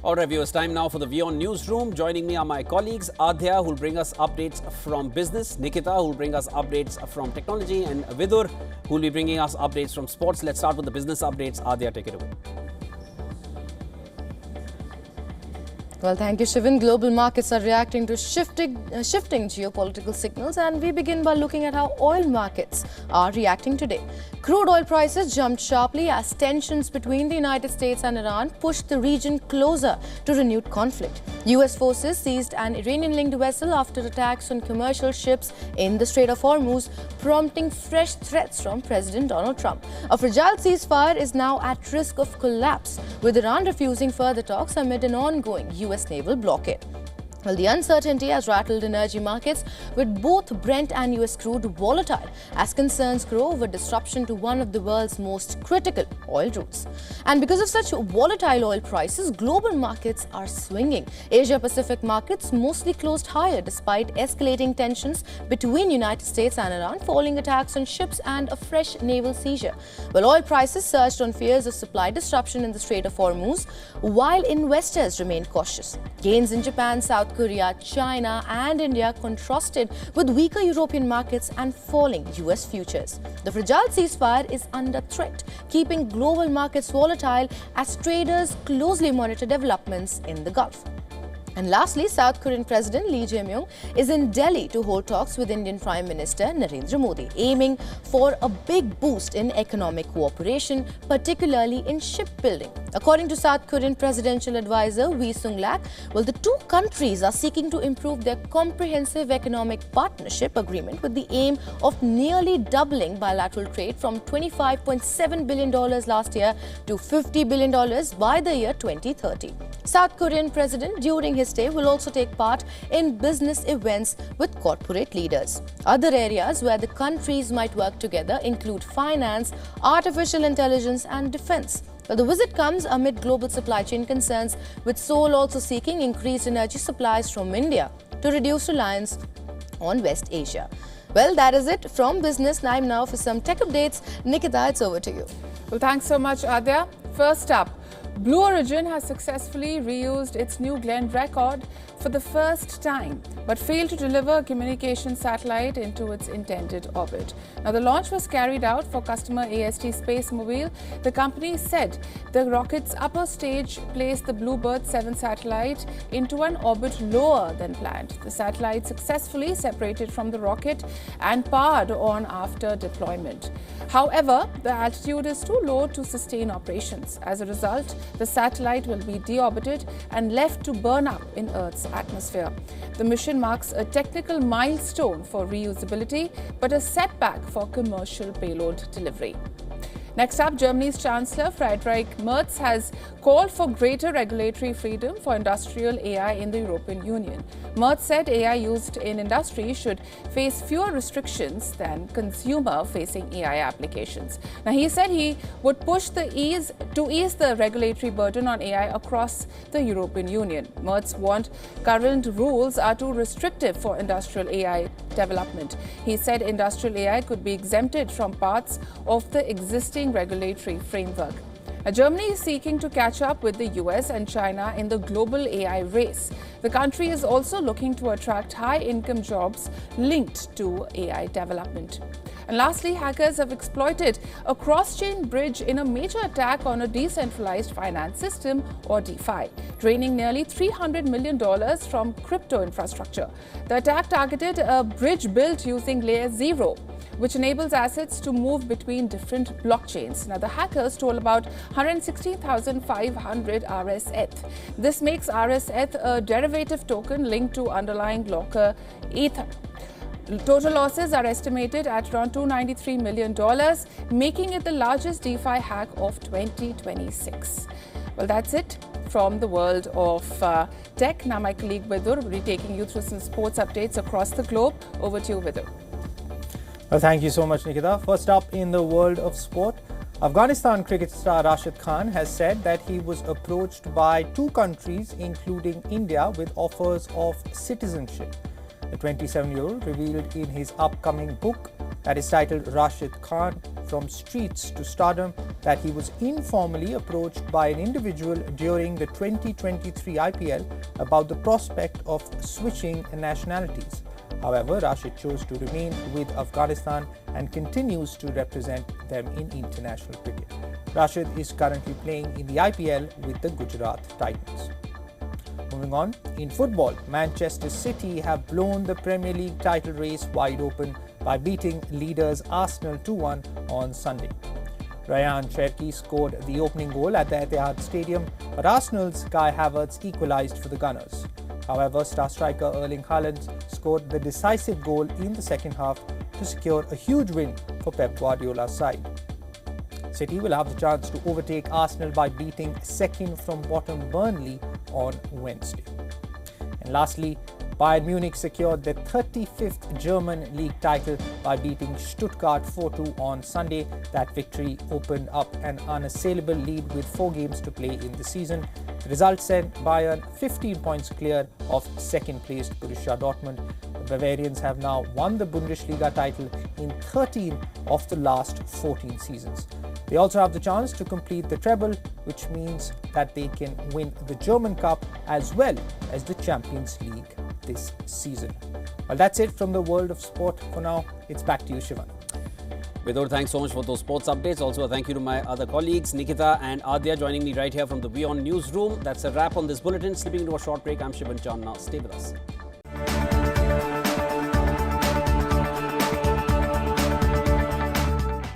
All right, viewers, time now for the WION Newsroom. Joining me are my colleagues, Adhya, who will bring us updates from business, Nikita, who will bring us updates from technology, and Vidur, who will be bringing us updates from sports. Let's start with the business updates. Adhya, take it away. Well, thank you, Shivan. Global markets are reacting to shifting geopolitical signals, and we begin by looking at how oil markets are reacting today. Crude oil prices jumped sharply as tensions between the United States and Iran pushed the region closer to renewed conflict. US forces seized an Iranian-linked vessel after attacks on commercial ships in the Strait of Hormuz, prompting fresh threats from President Donald Trump. A fragile ceasefire is now at risk of collapse, with Iran refusing further talks amid an ongoing US naval blockade. Well, the uncertainty has rattled energy markets, with both Brent and US crude volatile as concerns grow over disruption to one of the world's most critical oil routes. And because of such volatile oil prices, global markets are swinging. Asia-Pacific markets mostly closed higher despite escalating tensions between United States and Iran, following attacks on ships and a fresh naval seizure. Well, oil prices surged on fears of supply disruption in the Strait of Hormuz, while investors remained cautious. Gains in Japan, South Korea, China and India contrasted with weaker European markets and falling US futures. The fragile ceasefire is under threat, keeping global markets volatile as traders closely monitor developments in the Gulf. And lastly, South Korean President Lee Jae-myung is in Delhi to hold talks with Indian Prime Minister Narendra Modi, aiming for a big boost in economic cooperation, particularly in shipbuilding. According to South Korean presidential advisor Wee Sung-lak, well, the two countries are seeking to improve their comprehensive economic partnership agreement with the aim of nearly doubling bilateral trade from $25.7 billion last year to $50 billion by the year 2030. South Korean President, during his stay, will also take part in business events with corporate leaders. Other areas where the countries might work together include finance, artificial intelligence and defense. But the visit comes amid global supply chain concerns, with Seoul also seeking increased energy supplies from India to reduce reliance on West Asia. Well, that is it from business. Time now for some tech updates. Nikita, it's over to you. Well, thanks so much, Adhya. First up, Blue Origin has successfully reused its New Glenn record for the first time, but failed to deliver a communication satellite into its intended orbit. Now, the launch was carried out for customer AST Space Mobile. The company said the rocket's upper stage placed the Bluebird 7 satellite into an orbit lower than planned. The satellite successfully separated from the rocket and powered on after deployment. However, the altitude is too low to sustain operations. As a result, the satellite will be deorbited and left to burn up in Earth's atmosphere. The mission marks a technical milestone for reusability, but a setback for commercial payload delivery. Next up, Germany's Chancellor Friedrich Merz has called for greater regulatory freedom for industrial AI in the European Union. Merz said AI used in industry should face fewer restrictions than consumer-facing AI applications. Now, he said he would push to ease the regulatory burden on AI across the European Union. Merz warned current rules are too restrictive for industrial AI development. He said industrial AI could be exempted from parts of the existing regulatory framework. Germany is seeking to catch up with the US and China in the global AI race. The country is also looking to attract high-income jobs linked to AI development. And lastly, hackers have exploited a cross-chain bridge in a major attack on a decentralized finance system, or DeFi, draining nearly $300 million from crypto infrastructure. The attack targeted a bridge built using Layer 0, which enables assets to move between different blockchains. Now, the hackers stole about 116,500 RSETH. This makes RSETH a derivative token linked to underlying blocker Ether. Total losses are estimated at around $293 million, making it the largest DeFi hack of 2026. Well, that's it from the world of tech. Now, my colleague Vidur will be taking you through some sports updates across the globe. Over to you, Vidur. Well, thank you so much, Nikita. First up in the world of sport, Afghanistan cricket star Rashid Khan has said that he was approached by two countries, including India, with offers of citizenship. The 27-year-old revealed in his upcoming book that is titled Rashid Khan, From Streets to Stardom, that he was informally approached by an individual during the 2023 IPL about the prospect of switching nationalities. However, Rashid chose to remain with Afghanistan and continues to represent them in international cricket. Rashid is currently playing in the IPL with the Gujarat Titans. Moving on, in football, Manchester City have blown the Premier League title race wide open by beating leaders Arsenal 2-1 on Sunday. Ryan Cherki scored the opening goal at the Etihad Stadium, but Arsenal's Kai Havertz equalised for the Gunners. However, star striker Erling Haaland scored the decisive goal in the second half to secure a huge win for Pep Guardiola's side. City will have the chance to overtake Arsenal by beating second from bottom Burnley on Wednesday. And lastly, Bayern Munich secured their 35th German league title by beating Stuttgart 4-2 on Sunday. That victory opened up an unassailable lead with 4 games to play in the season. The result sent Bayern 15 points clear of second-placed Borussia Dortmund. The Bavarians have now won the Bundesliga title in 13 of the last 14 seasons. They also have the chance to complete the treble, which means that they can win the German Cup as well as the Champions League this season. Well, that's it from the world of sport for now. It's back to you, Shivan. Vidur, thanks so much for those sports updates. Also, a thank you to my other colleagues, Nikita and Adya, joining me right here from the WION Newsroom. That's a wrap on this bulletin. Slipping into a short break, I'm Shivan Chan now. Stay with us.